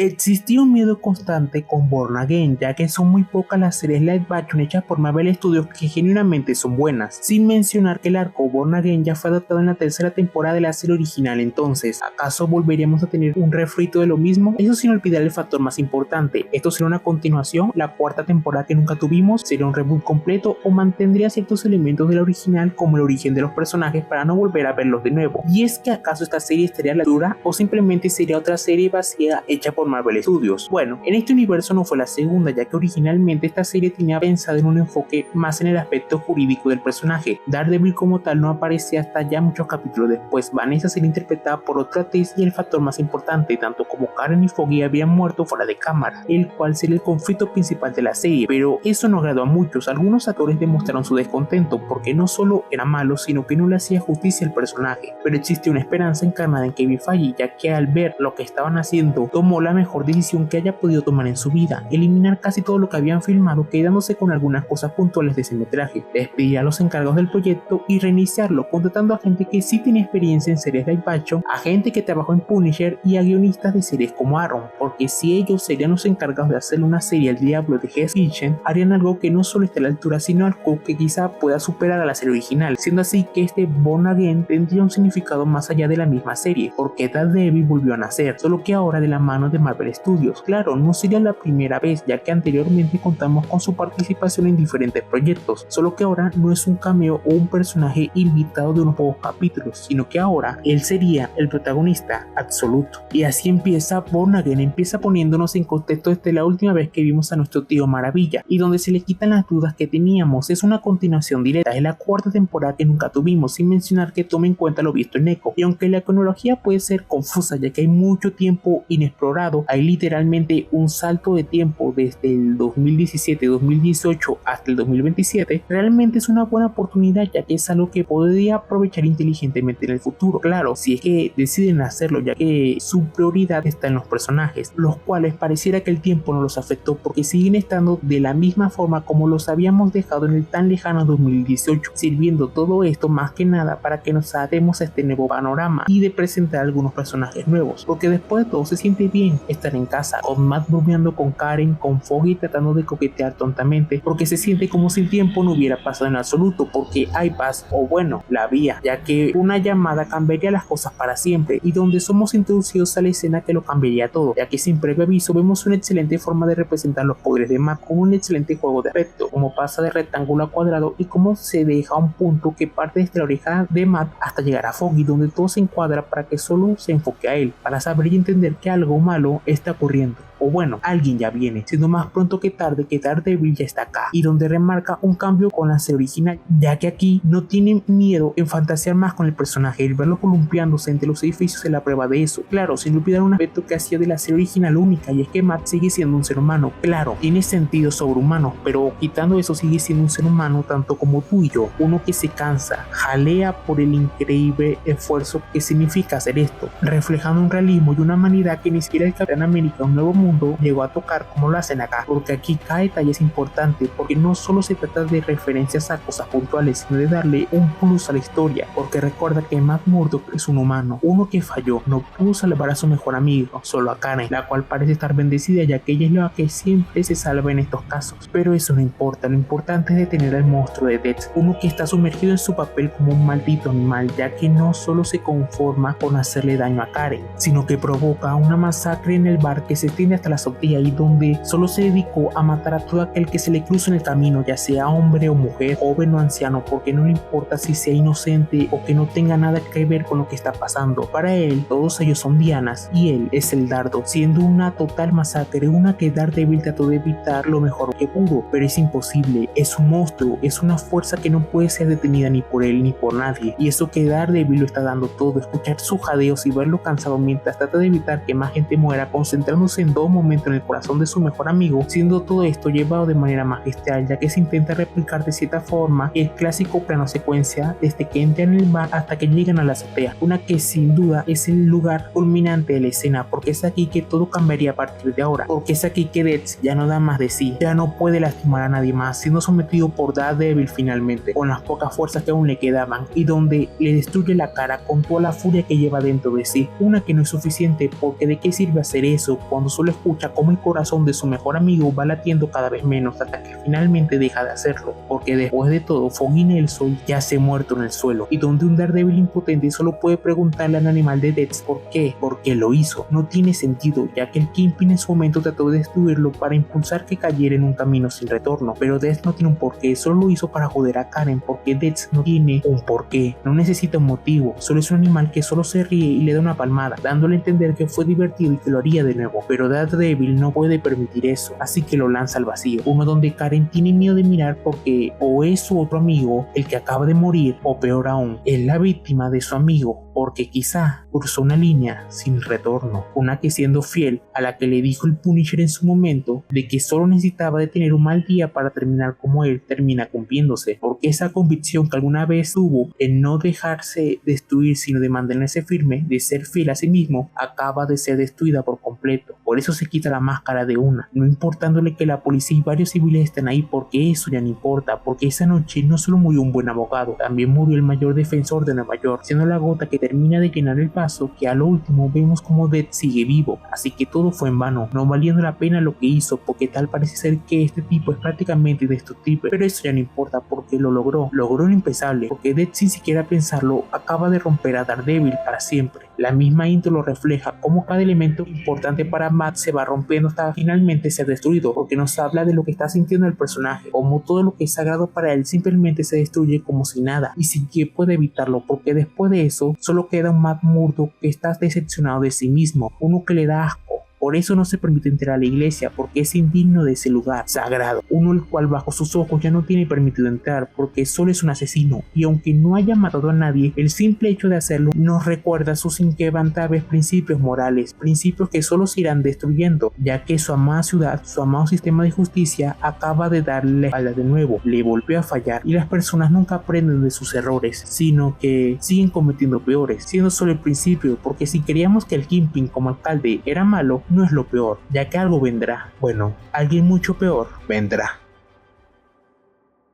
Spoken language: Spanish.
Existía un miedo constante con Born Again, ya que son muy pocas las series live action hechas por Marvel Studios que genuinamente son buenas, sin mencionar que el arco Born Again ya fue adaptado en la tercera temporada de la serie original. Entonces, ¿acaso volveríamos a tener un refrito de lo mismo? Eso sin olvidar el factor más importante, ¿esto será una continuación, la cuarta temporada que nunca tuvimos, será un reboot completo o mantendría ciertos elementos de la original como el origen de los personajes para no volver a verlos de nuevo? Y es que ¿acaso esta serie estaría a la altura o simplemente sería otra serie vacía hecha por Marvel Studios? Bueno, en este universo no fue la segunda, ya que originalmente esta serie tenía pensado en un enfoque más en el aspecto jurídico del personaje. Daredevil como tal no aparecía hasta ya muchos capítulos después. Vanessa sería interpretada por otra actriz y el factor más importante, tanto como Karen y Foggy habían muerto fuera de cámara, el cual sería el conflicto principal de la serie, pero eso no agradó a muchos. Algunos actores demostraron su descontento porque no solo era malo, sino que no le hacía justicia al personaje, pero existe una esperanza encarnada en Kevin Feige, ya que al ver lo que estaban haciendo, tomó la mejor decisión que haya podido tomar en su vida: eliminar casi todo lo que habían filmado, quedándose con algunas cosas puntuales de ese metraje, despedir a los encargados del proyecto y reiniciarlo, contratando a gente que sí tenía experiencia en series live action, a gente que trabajó en Punisher y a guionistas de series como Arrow, porque si ellos serían los encargados de hacer una serie al diablo de Hell's Kitchen, harían algo que no solo esté a la altura, sino algo que quizá pueda superar a la serie original, siendo así que este Born Again tendría un significado más allá de la misma serie, porque Daredevil volvió a nacer, solo que ahora de la mano de Marvel Studios. Claro, no sería la primera vez, ya que anteriormente contamos con su participación en diferentes proyectos, solo que ahora no es un cameo o un personaje invitado de unos pocos capítulos, sino que ahora él sería el protagonista absoluto. Y así empieza Born Again, empieza poniéndonos en contexto desde la última vez que vimos a nuestro tío Maravilla, y donde se le quitan las dudas que teníamos. Es una continuación directa, es la cuarta temporada que nunca tuvimos, sin mencionar que tome en cuenta lo visto en Echo. Y aunque la cronología puede ser confusa, ya que hay mucho tiempo inexplorado, hay literalmente un salto de tiempo desde el 2017-2018 hasta el 2027, realmente es una buena oportunidad, ya que es algo que podría aprovechar inteligentemente en el futuro. Claro, si es que deciden hacerlo, ya que su prioridad está en los personajes, los cuales pareciera que el tiempo no los afectó porque siguen estando de la misma forma como los habíamos dejado en el tan lejano 2018, sirviendo todo esto más que nada para que nos adaptemos a este nuevo panorama y de presentar algunos personajes nuevos, porque después de todo se siente bien estar en casa, con Matt bromeando con Karen, con Foggy tratando de coquetear tontamente, porque se siente como si el tiempo no hubiera pasado en absoluto, porque hay paz, o bueno, la había, ya que una llamada cambiaría las cosas para siempre, y donde somos introducidos a la escena que lo cambiaría todo, ya que sin previo aviso vemos una excelente forma de representar los poderes de Matt con un excelente juego de aspecto, como pasa de rectángulo a cuadrado y cómo se deja un punto que parte desde la oreja de Matt hasta llegar a Foggy, donde todo se encuadra para que solo se enfoque a él, para saber y entender que algo malo está ocurriendo. O bueno, alguien ya viene, siendo más pronto que tarde que Daredevil ya está acá, y donde remarca un cambio con la serie original, ya que aquí no tiene miedo en fantasear más con el personaje, el verlo columpiándose entre los edificios es la prueba de eso. Claro, sin olvidar un aspecto que hacía de la serie original única, y es que Matt sigue siendo un ser humano. Claro, tiene sentidos sobrehumanos, pero quitando eso sigue siendo un ser humano tanto como tú y yo, uno que se cansa, jalea por el increíble esfuerzo que significa hacer esto, reflejando un realismo y una humanidad que ni siquiera el Capitán América Un Nuevo Mundo llegó a tocar como lo hacen acá, porque aquí cada detalle es importante, porque no solo se trata de referencias a cosas puntuales, sino de darle un plus a la historia, porque recuerda que Matt Murdock es un humano, uno que falló, no pudo salvar a su mejor amigo, solo a Karen, la cual parece estar bendecida, ya que ella es la que siempre se salva en estos casos, pero eso no importa, lo importante es detener al monstruo de Death, uno que está sumergido en su papel como un maldito animal, ya que no solo se conforma con hacerle daño a Karen, sino que provoca una masacre en el bar que se extiende hasta la azotea, y donde solo se dedicó a matar a todo aquel que se le cruza en el camino, ya sea hombre o mujer, joven o anciano, porque no le importa si sea inocente o que no tenga nada que ver con lo que está pasando. Para él, todos ellos son dianas y él es el dardo, siendo una total masacre, una que Daredevil trató de evitar lo mejor que pudo, pero es imposible, es un monstruo, es una fuerza que no puede ser detenida ni por él ni por nadie, y eso que Daredevil lo está dando todo, escuchar sus jadeos y verlo cansado mientras trata de evitar que más gente muera, concentrándose en dos momento en el corazón de su mejor amigo, siendo todo esto llevado de manera magistral, ya que se intenta replicar de cierta forma el clásico plano secuencia desde que entran en el bar hasta que llegan a la azotea, una que sin duda es el lugar culminante de la escena, porque es aquí que todo cambiaría a partir de ahora, porque es aquí que Death ya no da más de sí, ya no puede lastimar a nadie más, siendo sometido por Daredevil finalmente, con las pocas fuerzas que aún le quedaban, y donde le destruye la cara con toda la furia que lleva dentro de sí, una que no es suficiente, porque de qué sirve hacer eso cuando solo escucha cómo el corazón de su mejor amigo va latiendo cada vez menos hasta que finalmente deja de hacerlo, porque después de todo Foggy Nelson yace muerto en el suelo, y donde un Daredevil impotente solo puede preguntarle al animal de Death por qué, porque lo hizo. No tiene sentido, ya que el Kingpin en su momento trató de destruirlo para impulsar que cayera en un camino sin retorno, pero Death no tiene un porqué, solo lo hizo para joder a Karen, porque Death no tiene un porqué, no necesita un motivo, solo es un animal que solo se ríe y le da una palmada, dándole a entender que fue divertido y que lo haría de nuevo, pero Daredevil no puede permitir eso, así que lo lanza al vacío, uno donde Karen tiene miedo de mirar porque o es su otro amigo el que acaba de morir, o peor aún, es la víctima de su amigo, porque quizá cruzó una línea sin retorno, una que siendo fiel a la que le dijo el Punisher en su momento, de que solo necesitaba de tener un mal día para terminar como él, termina cumpliéndose, porque esa convicción que alguna vez tuvo en no dejarse destruir sino de mantenerse firme, de ser fiel a sí mismo, acaba de ser destruida por completo. Por eso se quita la máscara de una, no importándole que la policía y varios civiles estén ahí, porque eso ya no importa, porque esa noche no solo murió un buen abogado, también murió el mayor defensor de Nueva York, siendo la gota que termina de llenar el vaso, que a lo último vemos como Death sigue vivo, así que todo fue en vano, no valiendo la pena lo que hizo, porque tal parece ser que este tipo es prácticamente indestructible, pero eso ya no importa porque lo logró lo impensable, porque Death sin siquiera pensarlo acaba de romper a Daredevil para siempre. La misma intro lo refleja, como cada elemento importante para Matt se va rompiendo hasta finalmente ser destruido, porque nos habla de lo que está sintiendo el personaje, como todo lo que es sagrado para él simplemente se destruye como si nada, y sin que pueda evitarlo, porque después de eso solo queda un Matt Murdock que está decepcionado de sí mismo, uno que le da asco. Por eso no se permite entrar a la iglesia, porque es indigno de ese lugar sagrado, uno el cual bajo sus ojos ya no tiene permitido entrar, porque solo es un asesino, y aunque no haya matado a nadie, el simple hecho de hacerlo nos recuerda sus inquebrantables principios morales, principios que solo se irán destruyendo, ya que su amada ciudad, su amado sistema de justicia acaba de darle la espalda de nuevo, le volvió a fallar, y las personas nunca aprenden de sus errores, sino que siguen cometiendo peores, siendo solo el principio, porque si creíamos que el Kingpin como alcalde era malo, no es lo peor, ya que algo vendrá. Bueno, alguien mucho peor vendrá.